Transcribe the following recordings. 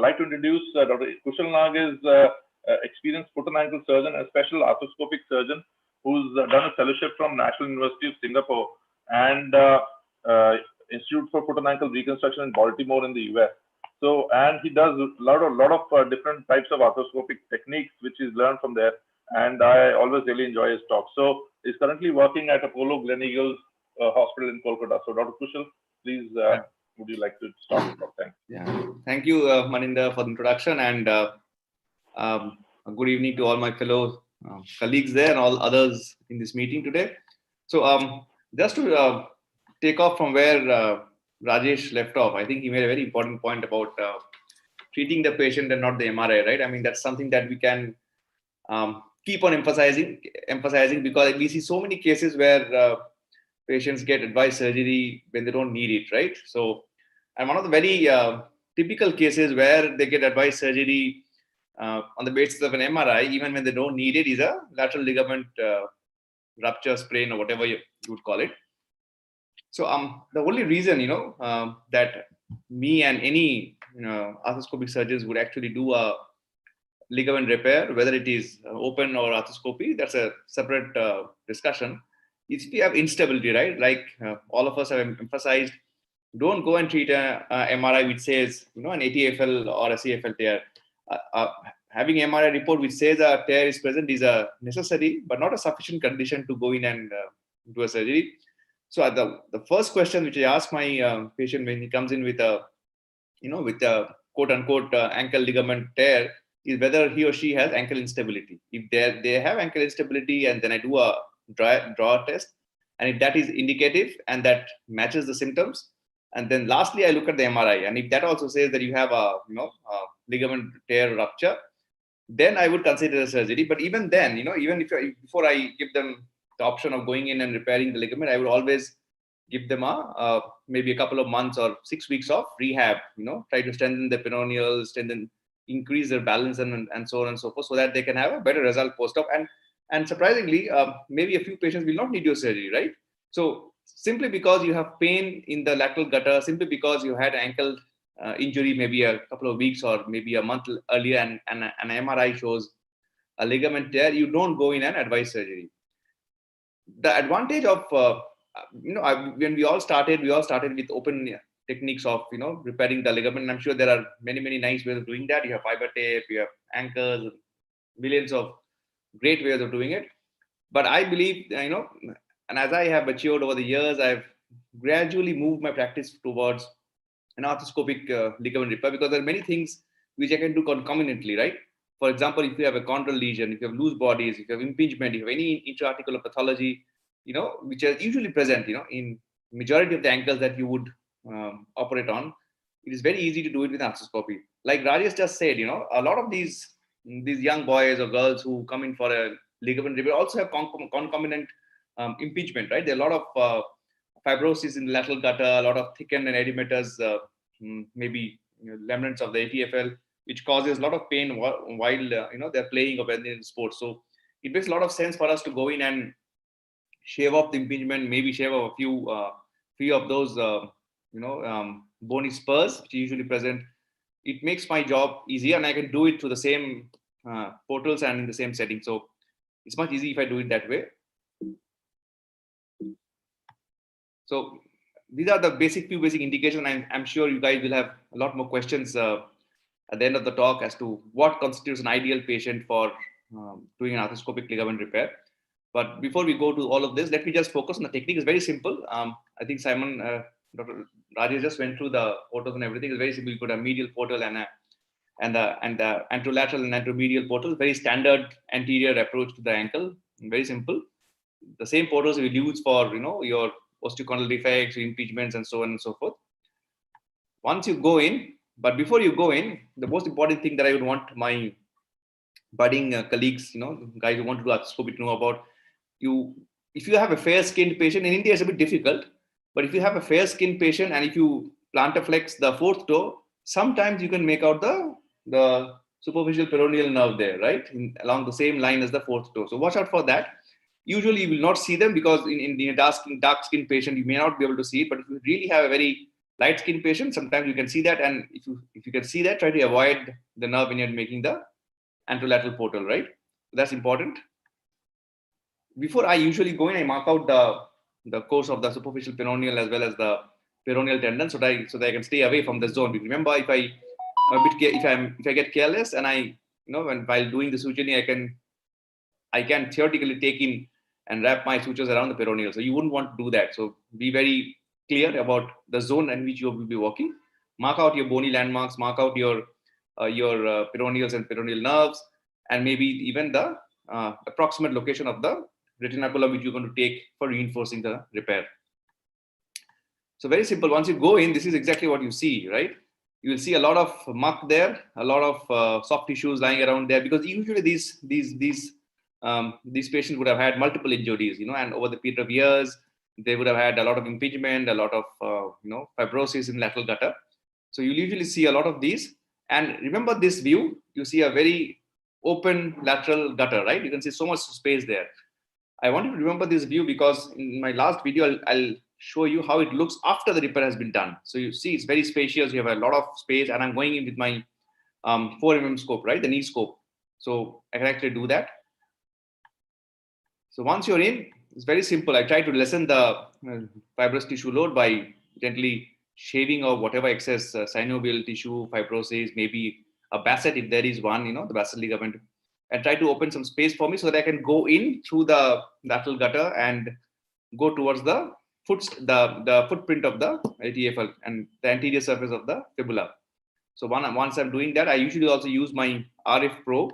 like to introduce Dr. Kushal Nag is experienced foot and ankle surgeon, a special arthroscopic surgeon who's done a fellowship from National University of Singapore and Institute for Foot and Ankle Reconstruction in Baltimore in the US. So, and he does a lot of different types of arthroscopic techniques, which he's learned from there. And I always really enjoy his talk. So, he's currently working at Apollo Gleneagles Hospital in Kolkata. So, Dr. Kushal, please, would you like to start the talk? Thanks. Yeah, thank you, Maninder, for the introduction, and good evening to all my fellow colleagues there and all others in this meeting today. So, just to take off from where Rajesh left off, I think he made a very important point about treating the patient and not the MRI, right? I mean, that's something that we can keep on emphasizing because we see so many cases where patients get advised surgery when they don't need it, right? So, and one of the very typical cases where they get advised surgery on the basis of an MRI, even when they don't need it, is a lateral ligament rupture, sprain, or whatever you would call it. So, the only reason, that me and any arthroscopic surgeons would actually do a ligament repair, whether it is open or arthroscopy, that's a separate discussion. If we have instability, right? Like all of us have emphasized, don't go and treat a MRI which says, an ATFL or a CFL tear. Having MRI report which says a tear is present is a necessary, but not a sufficient condition to go in and do a surgery. So the first question which I ask my patient when he comes in with a, with a quote unquote ankle ligament tear is whether he or she has ankle instability. If they have ankle instability, and then I do a draw test, and if that is indicative and that matches the symptoms, and then lastly I look at the MRI, and if that also says that you have a ligament tear rupture, then I would consider a surgery. But even then, even if before I give them the option of going in and repairing the ligament, I would always give them maybe a couple of months or 6 weeks of rehab. Try to strengthen the peroneals, increase their balance, and so on and so forth, so that they can have a better result post-op. And surprisingly, maybe a few patients will not need your surgery, right? So simply because you have pain in the lateral gutter, simply because you had ankle injury maybe a couple of weeks or maybe a month earlier, and an MRI shows a ligament tear, you don't go in and advise surgery. The advantage of, when we all started with open techniques of, repairing the ligament. And I'm sure there are many, many nice ways of doing that. You have fiber tape, you have anchors, millions of great ways of doing it. But I believe, and as I have matured over the years, I've gradually moved my practice towards an arthroscopic ligament repair, because there are many things which I can do concomitantly, right? For example, if you have a chondral lesion, if you have loose bodies, if you have impingement, if you have any intra-articular pathology, which are usually present, in majority of the ankles that you would operate on, it is very easy to do it with arthroscopy. Like Rajesh just said, a lot of these young boys or girls who come in for a ligament repair also have concomitant impingement, right? There are a lot of fibrosis in the lateral gutter, a lot of thickened and edematous, maybe remnants of the ATFL, which causes a lot of pain while they're playing or when they're in sports. So it makes a lot of sense for us to go in and shave off the impingement, maybe shave off a few of those bony spurs which are usually present. It makes my job easier, and I can do it through the same portals and in the same setting. So it's much easier if I do it that way. So these are the few basic indications. I'm sure you guys will have a lot more questions at the end of the talk as to what constitutes an ideal patient for doing an arthroscopic ligament repair. But before we go to all of this, let me just focus on the technique. It's very simple. I think Simon, Dr. Rajesh just went through the portals and everything. It's very simple. You put a medial portal and the anterolateral and anteromedial portal. Very standard anterior approach to the ankle. Very simple. The same portals we use for your osteochondral defects, impingements, and so on and so forth. Once you go in, but before you go in, the most important thing that I would want my budding colleagues, guys who want to do arthroscopy, to know about, if you have a fair-skinned patient, in India it's a bit difficult, but if you have a fair-skinned patient and if you plantarflex the fourth toe, sometimes you can make out the superficial peroneal nerve there, right? Along the same line as the fourth toe. So watch out for that. Usually you will not see them because in a dark-skinned patient, you may not be able to see it, but if you really have a very light skin patient, sometimes you can see that, and if you can see that, try to avoid the nerve when you're making the anterolateral portal, right? That's important. Before I usually go in, I mark out the course of the superficial peroneal as well as the peroneal tendon, so that I can stay away from the zone. Remember, if I get careless and while doing the suturing, I can theoretically take in and wrap my sutures around the peroneal. So you wouldn't want to do that. So be very clear about the zone in which you will be working. Mark out your bony landmarks, mark out your peroneals and peroneal nerves, and maybe even the approximate location of the retinaculum which you're going to take for reinforcing the repair. So very simple. Once you go in, this is exactly what you see, right? You will see a lot of muck there, a lot of soft tissues lying around there, because usually these patients would have had multiple injuries, and over the period of years, they would have had a lot of impingement, a lot of fibrosis in lateral gutter. So you usually see a lot of these. And remember this view, you see a very open lateral gutter, right? You can see so much space there. I want you to remember this view because in my last video, I'll show you how it looks after the repair has been done. So you see it's very spacious. You have a lot of space, and I'm going in with my 4 scope, right? The knee scope. So I can actually do that. So once you're in, it's very simple. I try to lessen the fibrous tissue load by gently shaving off whatever excess synovial tissue, fibrosis, maybe a basset if there is one, the basset ligament, and try to open some space for me so that I can go in through the lateral gutter and go towards the footprint of the ATFL and the anterior surface of the fibula. So once I'm doing that, I usually also use my RF probe.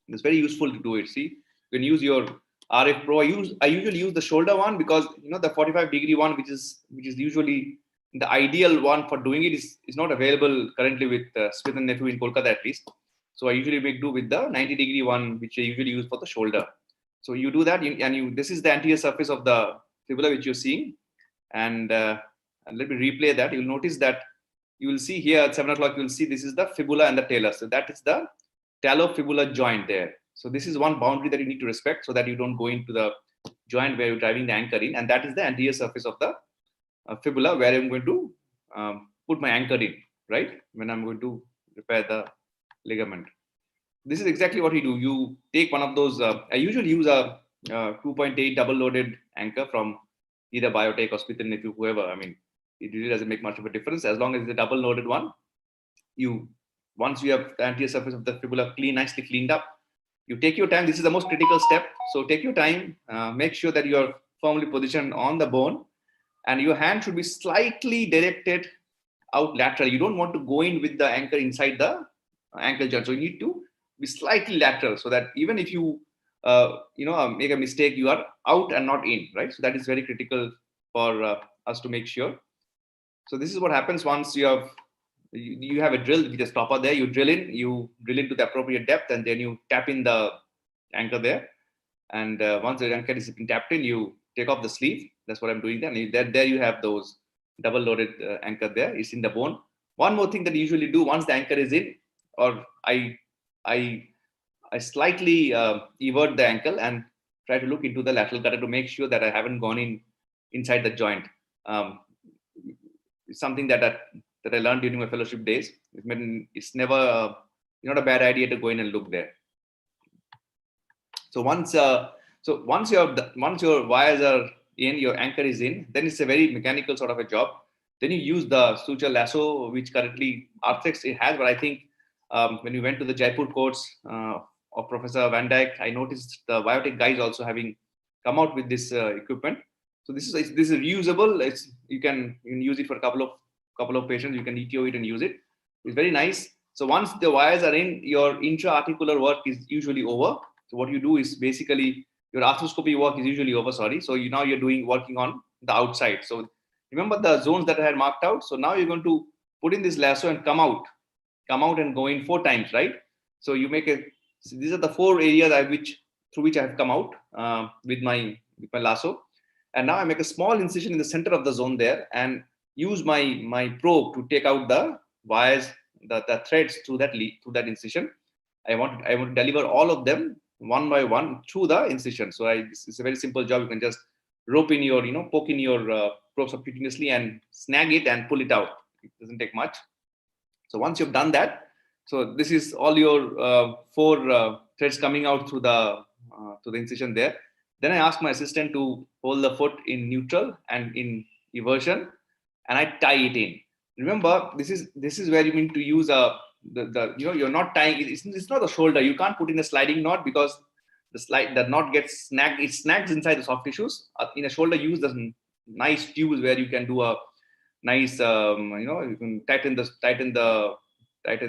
It's very useful to do it. See, you can use your RF probe. I usually use the shoulder one because the 45-degree one, which is usually the ideal one for doing it, is not available currently with Smith & Nephew in Kolkata at least. So I usually make do with the 90-degree one, which I usually use for the shoulder. So you do that, this is the anterior surface of the fibula which you're seeing, and let me replay that. You'll notice that you will see here at 7 o'clock. You will see this is the fibula and the talus. So that is the talofibula joint there. So this is one boundary that you need to respect so that you don't go into the joint where you're driving the anchor in, and that is the anterior surface of the fibula where I'm going to put my anchor in, right? When I'm going to repair the ligament. This is exactly what you do. You take one of those. I usually use a 2.8 double-loaded anchor from either Biotech or Smith & Nephew, whoever. I mean, it really doesn't make much of a difference as long as it's a double-loaded one. Once you have the anterior surface of the fibula nicely cleaned up, you take your time. This is the most critical step. So take your time. Make sure that you are firmly positioned on the bone, and your hand should be slightly directed out lateral. You don't want to go in with the anchor inside the ankle joint. So you need to be slightly lateral so that even if you make a mistake, you are out and not in, right? So that is very critical for us to make sure. So this is what happens once you have a drill with a stopper there. You drill into the appropriate depth, and then you tap in the anchor there. And once the anchor is tapped in, you take off the sleeve. That's what I'm doing there. And there you have those double-loaded anchor there. It's in the bone. One more thing that you usually do once the anchor is in, or I slightly evert the ankle and try to look into the lateral gutter to make sure that I haven't gone inside the joint. It's something that I learned during my fellowship days. It's never not a bad idea to go in and look there. So once your wires are in, your anchor is in, then it's a very mechanical sort of a job. Then you use the suture lasso, which currently Arthrex it has, but I think when we went to the Jaipur course of Professor Van Dyke, I noticed the Biotech guys also having come out with this equipment. So this is reusable. You can use it for a couple of patients. You can ETO it and use it. It's very nice. So once the wires are in, your intra-articular work is usually over. So what you do is basically your arthroscopy work is usually over. Sorry. So now you're working on the outside. So remember the zones that I had marked out. So now you're going to put in this lasso and come out and go in 4 times, right? So you so these are the 4 areas through which I have come out with my lasso. And now I make a small incision in the center of the zone there and use my probe to take out the wires, the threads through that incision. I want to deliver all of them one by one through the incision. So it's a very simple job. You can just poke in your probe subcutaneously and snag it and pull it out. It doesn't take much. So once you've done that, so this is all your 4 threads coming out through the incision there. Then I ask my assistant to hold the foot in neutral and in eversion, and I tie it in. Remember, this is where you need to use you're not tying. It's not the shoulder. You can't put in a sliding knot because the knot gets snagged. It snags inside the soft tissues. In a shoulder, use the nice tubes where you can do a nice you can tighten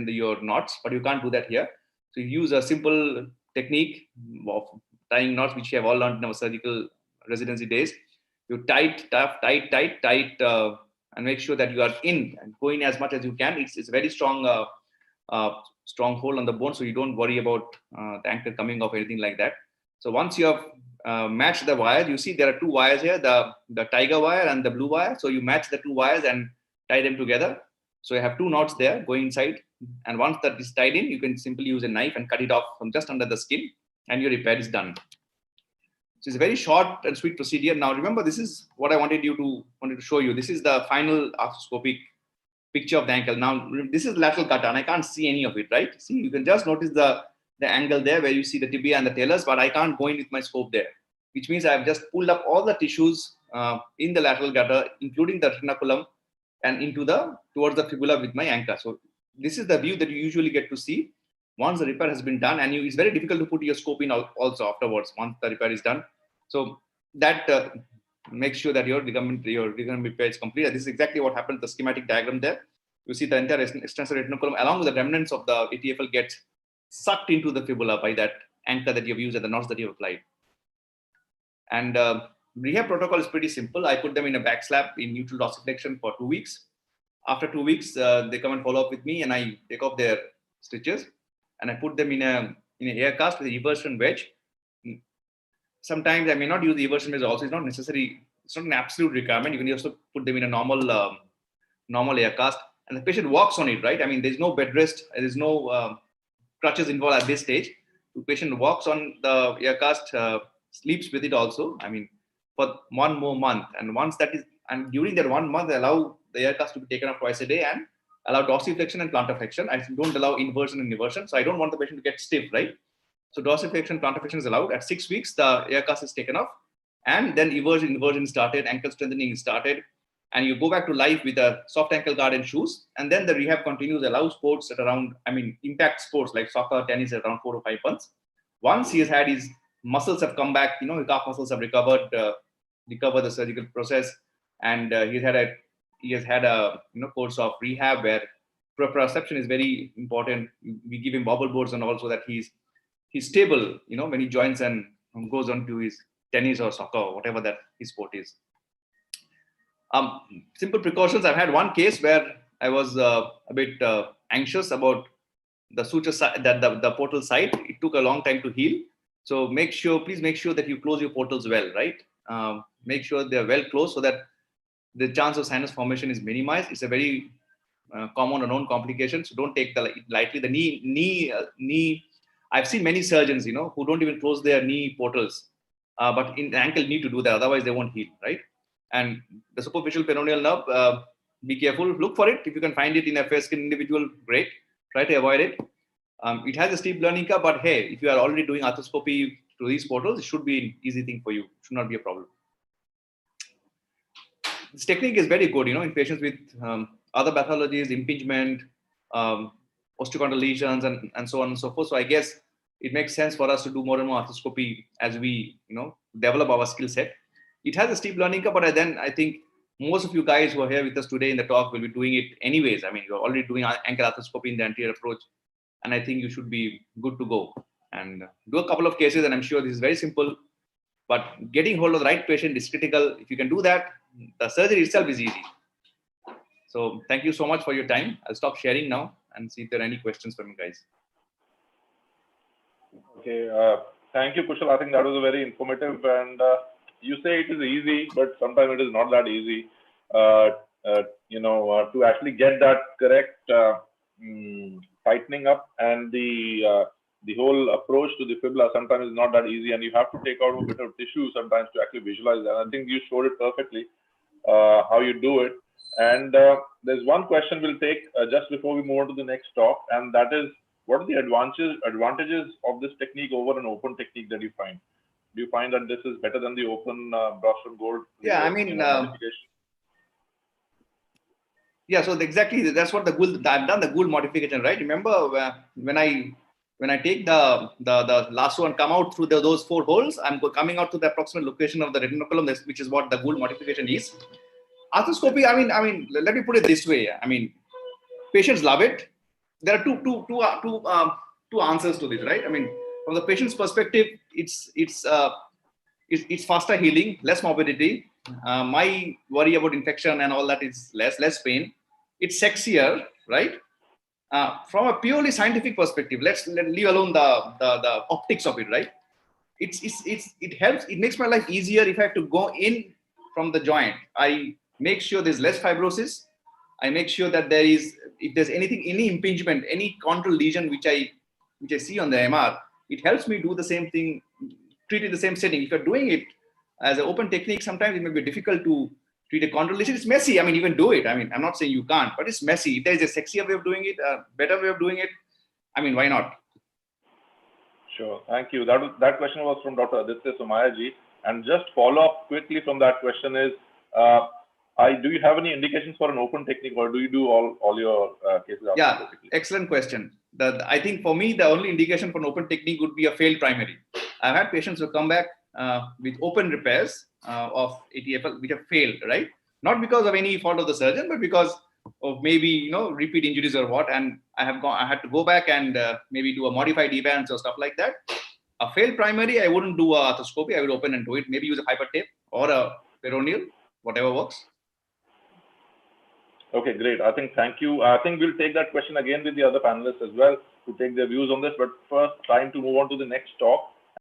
your knots, but you can't do that here. So you use a simple technique of tying knots, which we have all learned in our surgical residency days. You tight, and make sure that you are in and go in as much as you can. It's a very strong strong hold on the bone, so you don't worry about the ankle coming off, anything like that. So once you have matched the wire, you see there are 2 wires here, the tiger wire and the blue wire. So you match the 2 wires and tie them together. So you have 2 knots there going inside. And once that is tied in, you can simply use a knife and cut it off from just under the skin, and your repair is done. So it's a very short and sweet procedure. Now remember, this is what I wanted to show you. This is the final arthroscopic picture of the ankle. Now this is lateral gutter, and I can't see any of it, right? See, you can just notice the angle there where you see the tibia and the talus, but I can't go in with my scope there, which means I've just pulled up all the tissues in the lateral gutter, including the retinaculum, and towards the fibula with my anchor. So this is the view that you usually get to see once the repair has been done, and it's very difficult to put your scope in also afterwards once the repair is done. So that makes sure that your ligament repair is complete. This is exactly what happened. The schematic diagram there. You see the entire extensor retinaculum along with the remnants of the ATFL gets sucked into the fibula by that anchor that you've used and the knots that you've applied. And rehab protocol is pretty simple. I put them in a back slab in neutral dorsiflexion for 2 weeks. After 2 weeks, they come and follow up with me, and I take off their stitches and I put them in an air cast with a eversion wedge. Sometimes I may not use the eversion wedge also. It's not necessary. It's not an absolute requirement. You can also put them in a normal air cast, and the patient walks on it, right? I mean, there's no bed rest. There's no crutches involved at this stage. The patient walks on the air cast, sleeps with it also. I mean, for 1 more month, and once that is, and during that 1 month, I allow the air cast to be taken off twice a day and allow dorsiflexion and plantar flexion. I don't allow inversion and eversion, so I don't want the patient to get stiff, right? So dorsiflexion, plantar flexion is allowed. At 6 weeks, the air cast is taken off, and then eversion started, ankle strengthening is started, and you go back to life with a soft ankle guard and shoes, and then the rehab continues. Allow sports at around, impact sports like soccer, tennis at around 4 to 5 months. Once he has had his muscles have come back, his calf muscles have recovered the surgical process, and he has had a course of rehab where proprioception is very important. We give him bobble boards and also that he's stable, when he joins and goes on to his tennis or soccer or whatever that his sport is. Simple precautions. I've had one case where I was a bit anxious about the suture side, the portal side. It took a long time to heal. So please make sure that you close your portals well, right? Make sure they're well closed so that the chance of sinus formation is minimized. It's a very common or known complication, so don't take the lightly. The knee. I've seen many surgeons, who don't even close their knee portals, but in the ankle need to do that, otherwise they won't heal, right? And the superficial peroneal nerve, be careful. Look for it. If you can find it in a fair skin individual, great. Try to avoid it. It has a steep learning curve, but hey, if you are already doing arthroscopy to these portals, it should be an easy thing for you. It should not be a problem. This technique is very good, in patients with other pathologies, impingement, osteochondral lesions, and so on and so forth. So I guess it makes sense for us to do more and more arthroscopy as we, develop our skill set. It has a steep learning curve, but then I think most of you guys who are here with us today in the talk will be doing it anyways. You're already doing ankle arthroscopy in the anterior approach, and I think you should be good to go and do a couple of cases. And I'm sure this is very simple, but getting hold of the right patient is critical. If you can do that, the surgery itself is easy. So thank you so much for your time. I'll stop sharing now and see if there are any questions from you guys. Okay. Thank you, Kushal. I think that was very informative. And you say it is easy, but sometimes it is not that easy. To actually get that correct tightening up, and the whole approach to the fibula sometimes is not that easy, and you have to take out a bit of tissue sometimes to actually visualize that. I think you showed it perfectly. how you do it. And there's one question we'll take just before we move on to the next talk, and that is, what are the advantages of this technique over an open technique that you find? Do you find that this is better than the open Brostrom Gold? Yeah, I mean, yeah. So exactly, that's what the Gould. I've done the Gould modification, right? Remember when I take the last one, come out through those 4 holes, I'm coming out to the approximate location of the retinoculum, which is what the Gould modification is. Arthroscopy, I mean, let me put it this way. I mean, patients love it. There are two answers to this, right? I mean, from the patient's perspective, it's faster healing, less morbidity. My worry about infection and all that is less pain. It's sexier, right? From a purely scientific perspective, let's leave alone the optics of it, right? It helps. It makes my life easier if I have to go in from the joint. I make sure there's less fibrosis. I make sure that if there's any impingement, any control lesion which I see on the MR, it helps me do the same thing, treat it in the same setting. If you're doing it as an open technique, sometimes it may be difficult to treat a control lesion. It's messy. I mean, even do it. I mean, I'm not saying you can't, but it's messy. If there's a sexier way of doing it, a better way of doing it, I mean, why not? Sure. Thank you. That question was from Dr. Aditya Somayaji. And just follow up quickly from that question is, do you have any indications for an open technique, or do you do all your cases? Yeah, excellent question. I think for me, the only indication for an open technique would be a failed primary. I've had patients who come back with open repairs of ATFL which have failed, right? Not because of any fault of the surgeon, but because of maybe repeat injuries or what. And I had to go back and maybe do a modified events or stuff like that. A failed primary, I wouldn't do a arthroscopy. I would open and do it. Maybe use a hyper tape or a peroneal, whatever works. Okay, great. Thank you. I think we'll take that question again with the other panelists as well to take their views on this. But first, time to move on to the next talk.